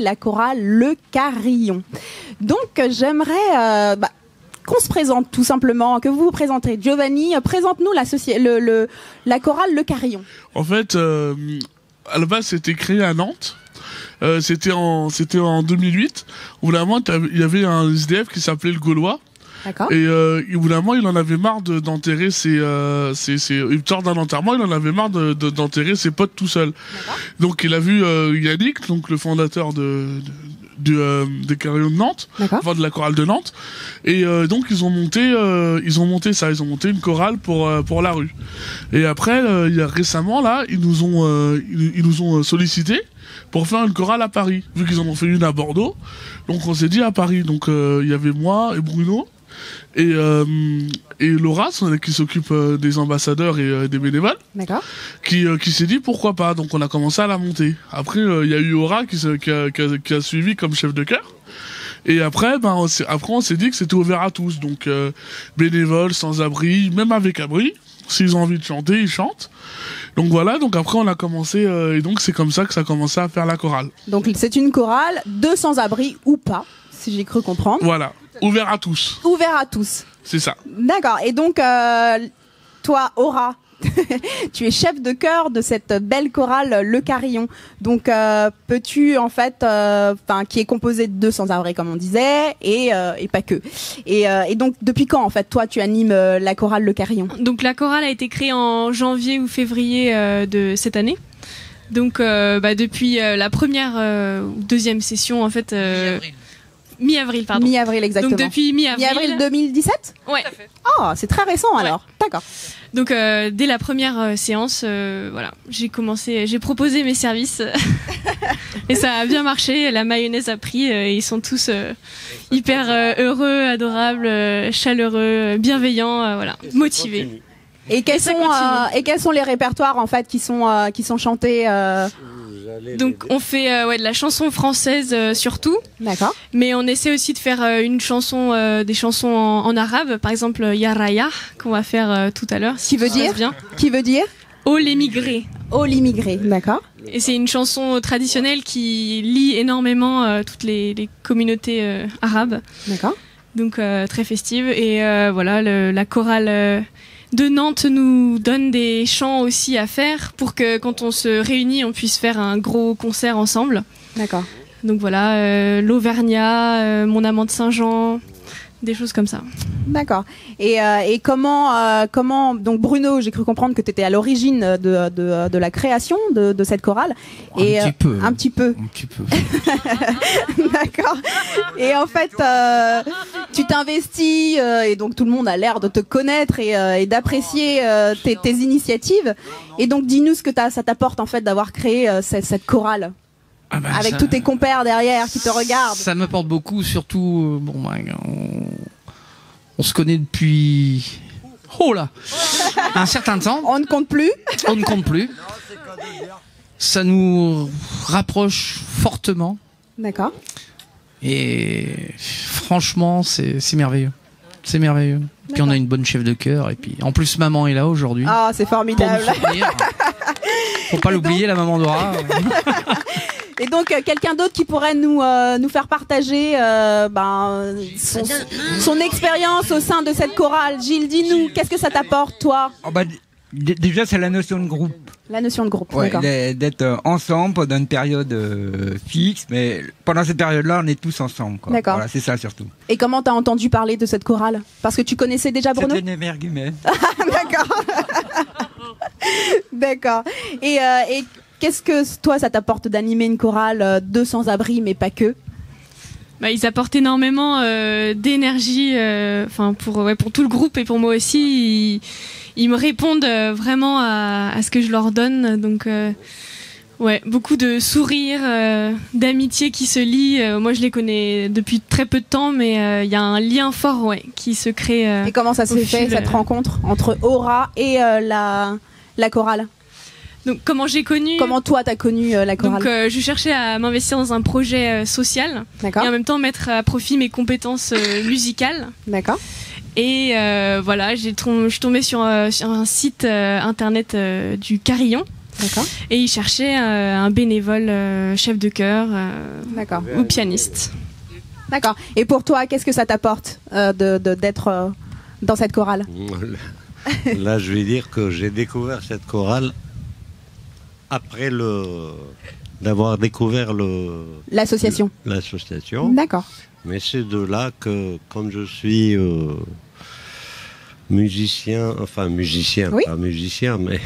la chorale Le Carillon. Donc j'aimerais qu'on se présente tout simplement, que vous vous présentez. Giovanni, présente-nous la chorale Le Carillon. En fait, à la base, c'était créé à Nantes. C'était en 2008. Au bout d'un moment, il y avait un SDF qui s'appelait le Gaulois. D'accord. Et au bout d'un moment, il en avait marre d'enterrer il sort d'un enterrement, il en avait marre d'enterrer ses potes tout seul. Donc il a vu Yannick, donc le fondateur des Carillons de Nantes, enfin de la chorale de Nantes, et donc ils ont monté une chorale pour la rue. Et après, récemment là, ils nous ont sollicité pour faire une chorale à Paris, vu qu'ils en ont fait une à Bordeaux. Donc on s'est dit à Paris. Donc il y avait moi et Bruno et Laura, qui s'occupe des ambassadeurs et des bénévoles, qui s'est dit pourquoi pas. Donc on a commencé à la monter. Après il y a eu Aura qui a suivi comme chef de chœur. Et après on s'est dit que c'était ouvert à tous, donc bénévoles, sans abri, même avec abri. S'ils ont envie de chanter, ils chantent. Donc voilà, donc après on a commencé, et donc c'est comme ça que ça a commencé à faire la chorale. Donc c'est une chorale de sans-abri ou pas, si j'ai cru comprendre. Voilà, ouvert à tous. Ouvert à tous. C'est ça. D'accord, et donc toi, Aura, tu es chef de chœur de cette belle chorale Le Carillon. Donc peux-tu en fait, qui est composée de sans-abri comme on disait et pas que. Et donc depuis quand en fait toi tu animes la chorale Le Carillon? Donc la chorale a été créée en janvier ou février de cette année. Donc depuis la première ou deuxième session en fait. Mi-avril, pardon. Mi-avril, exactement. Donc depuis mi-avril. Mi-avril 2017 ? Ouais. Oh, c'est très récent alors. D'accord. Donc dès la première séance, voilà, j'ai proposé mes services et ça a bien marché. La mayonnaise a pris. Ils sont tous hyper heureux, adorables, chaleureux, bienveillants, voilà, motivés. Et quels sont les répertoires en fait qui sont chantés Donc on fait de la chanson française surtout. D'accord. Mais on essaie aussi de faire des chansons en arabe, par exemple Yaraya qu'on va faire tout à l'heure. Qui veut dire Oh l'émigré. Oh l'immigré, d'accord. Et c'est une chanson traditionnelle qui lie énormément toutes les communautés arabes. D'accord. Donc très festive. Et voilà, la chorale de Nantes nous donne des chants aussi à faire pour que quand on se réunit, on puisse faire un gros concert ensemble. D'accord. Donc voilà, l'Auvergnat, Mon amant de Saint-Jean, des choses comme ça. D'accord. Et comment donc Bruno, j'ai cru comprendre que tu étais à l'origine de la création de cette chorale. Un petit peu. D'accord. Et en fait, tu t'investis et donc tout le monde a l'air de te connaître et d'apprécier tes initiatives. Et donc dis-nous ce que ça t'apporte en fait d'avoir créé cette chorale. Avec tous tes compères derrière qui te regardent. Ça m'apporte beaucoup, surtout on se connaît depuis un certain temps. On ne compte plus. Ça nous rapproche fortement. D'accord. Et franchement, c'est merveilleux. C'est merveilleux. Puis on a une bonne chef de chœur et puis en plus maman est là aujourd'hui. Ah, c'est formidable. Faut pas l'oublier, la maman d'Aura. Et donc quelqu'un d'autre qui pourrait nous faire partager son expérience au sein de cette chorale. Gilles, dis-nous, qu'est-ce que ça t'apporte, toi? Déjà, c'est la notion de groupe. La notion de groupe, ouais, d'accord. D'être ensemble pendant une période fixe, mais pendant cette période-là, on est tous ensemble. Quoi. D'accord. Voilà, c'est ça surtout. Et comment t'as entendu parler de cette chorale? Parce que tu connaissais déjà Bruno? C'était une émergumée. D'accord. D'accord. Et qu'est-ce que toi, ça t'apporte d'animer une chorale de sans-abri, mais pas que? Ils apportent énormément d'énergie, pour tout le groupe et pour moi aussi. Ils me répondent vraiment à ce que je leur donne, donc beaucoup de sourires, d'amitié qui se lient. Moi, je les connais depuis très peu de temps, mais il y a un lien fort, qui se crée. Et comment ça s'est fait cette rencontre entre Aura et la chorale? Donc, comment toi t'as connu la chorale? Donc, je cherchais à m'investir dans un projet social. D'accord. Et en même temps mettre à profit mes compétences musicales. D'accord. Et je suis tombée sur un site internet du Carillon. D'accord. Et il cherchait un bénévole chef de chœur D'accord. ou pianiste. D'accord. Et pour toi, qu'est-ce que ça t'apporte d'être dans cette chorale? Là, je vais dire que j'ai découvert cette chorale après d'avoir découvert L'association. l'association. D'accord. Mais c'est de là que, comme je suis musicien, Oui. pas musicien, mais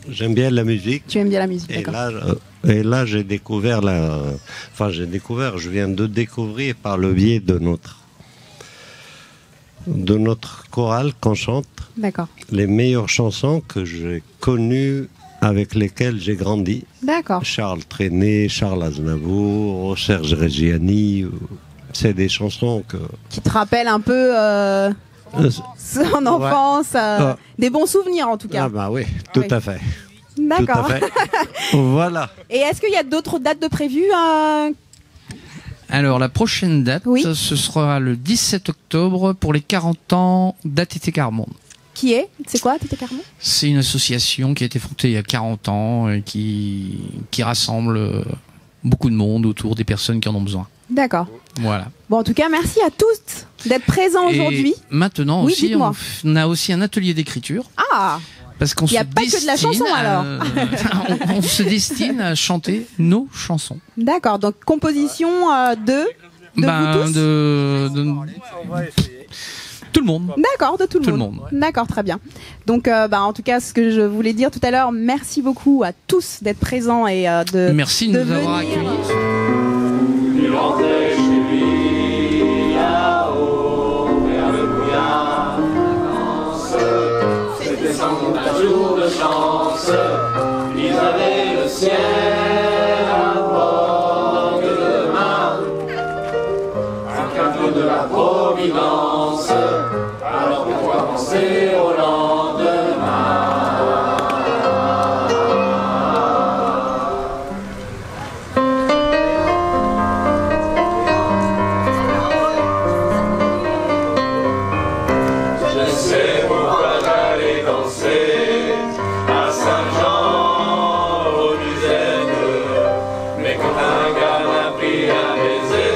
j'aime bien la musique. Tu aimes bien la musique, Et d'accord. là, j'ai découvert je viens de découvrir par le biais de notre chorale qu'on chante D'accord. les meilleures chansons que j'ai connues, avec lesquelles j'ai grandi. D'accord. Charles Trenet, Charles Aznavour, Serge Reggiani, c'est des chansons que... Qui te rappellent un peu son enfance, des bons souvenirs en tout cas. Ah bah oui, tout Oui. à fait. D'accord. Tout à fait. Voilà. Et est-ce qu'il y a d'autres dates de prévues Alors, la prochaine date, Oui. ce sera le 17 octobre pour les 40 ans d'ATT Carmonde. Qui est? C'est quoi, Tété Carmon? C'est une association qui a été fondée il y a 40 ans et qui rassemble beaucoup de monde autour des personnes qui en ont besoin. D'accord. Voilà. Bon, en tout cas, merci à tous d'être présents aujourd'hui. Et maintenant Oui, aussi, dites-moi. on a aussi un atelier d'écriture. Ah, Parce qu'on Il y a se pas que de la destine chanson, alors. on se destine à chanter nos chansons. d'accord. Donc, composition de vous tous Tout le monde. D'accord, de tout le monde. D'accord, très bien. Donc, en tout cas, ce que je voulais dire tout à l'heure, merci beaucoup à tous d'être présents et Merci de nous avoir venir. accueillis. Il rentrait chez lui là-haut vers le brouillard. C'était sans doute un jour de chance. Ils avaient le ciel à bord de main. Un cadeau de la Providence. Alors pourquoi penser au lendemain? Je sais pourquoi j'allais danser à Saint-Jean au Musette. Mais quand un gars m'a pris un baiser,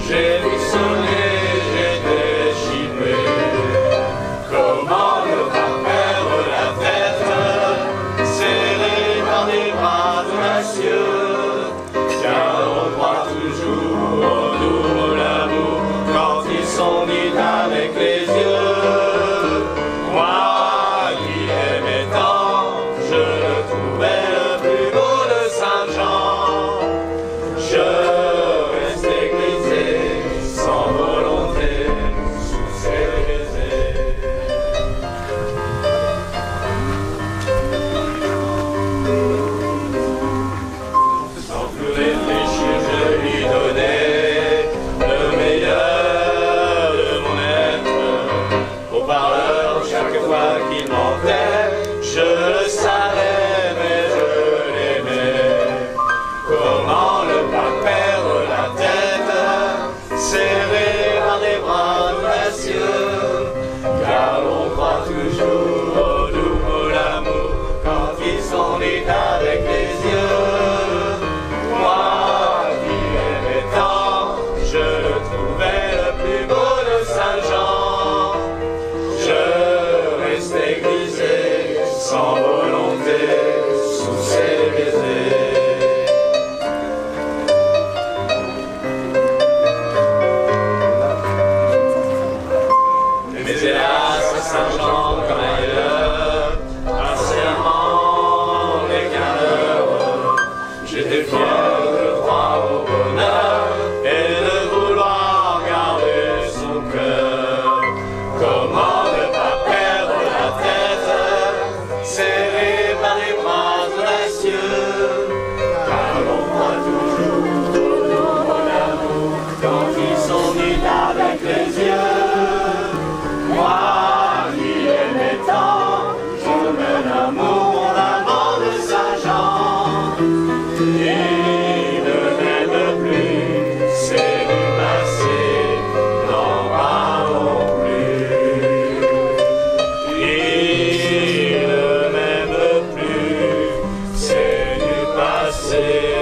j'ai frissonné, j'étais chippé. Comment ne pas perdre la tête, serré par des bras audacieux, car on croit toujours au doux l'amour quand ils sont dits avec les yeux. Moi qui aimais tant, je le trouvais le plus beau de Saint-Jean. Je restais grisé, sans volonté, sous ses baisers. Sans plus réfléchir, je lui donnais le meilleur de mon être. Au parleur, chaque fois qu'il mentait, je le savais, mais je l'aimais. Comment ne pas perdre la tête, serré par des bras audacieux, car l'on croit toujours au doux mot l'amour quand ils sont dits avec les yeux. Moi qui aimais tant, je le trouvais le plus beau de Saint-Jean. Je restais grisé, sans volonté, sous ses baisers. Mais hélas, à Saint-Jean comme ailleurs, un serment n'est qu'un heureux. J'étais fier de croire au bonheur et de vouloir garder son cœur. Comment ne pas perdre la tête, serré par les bras audacieux, car l'on croit toujours au doux mot d'amour quand ils sont dits avec les yeux. Moi qui aimais tant, je mène amour, mon amant de Saint-Jean. Il ne m'aime plus, c'est du passé, n'en parlons plus. C'est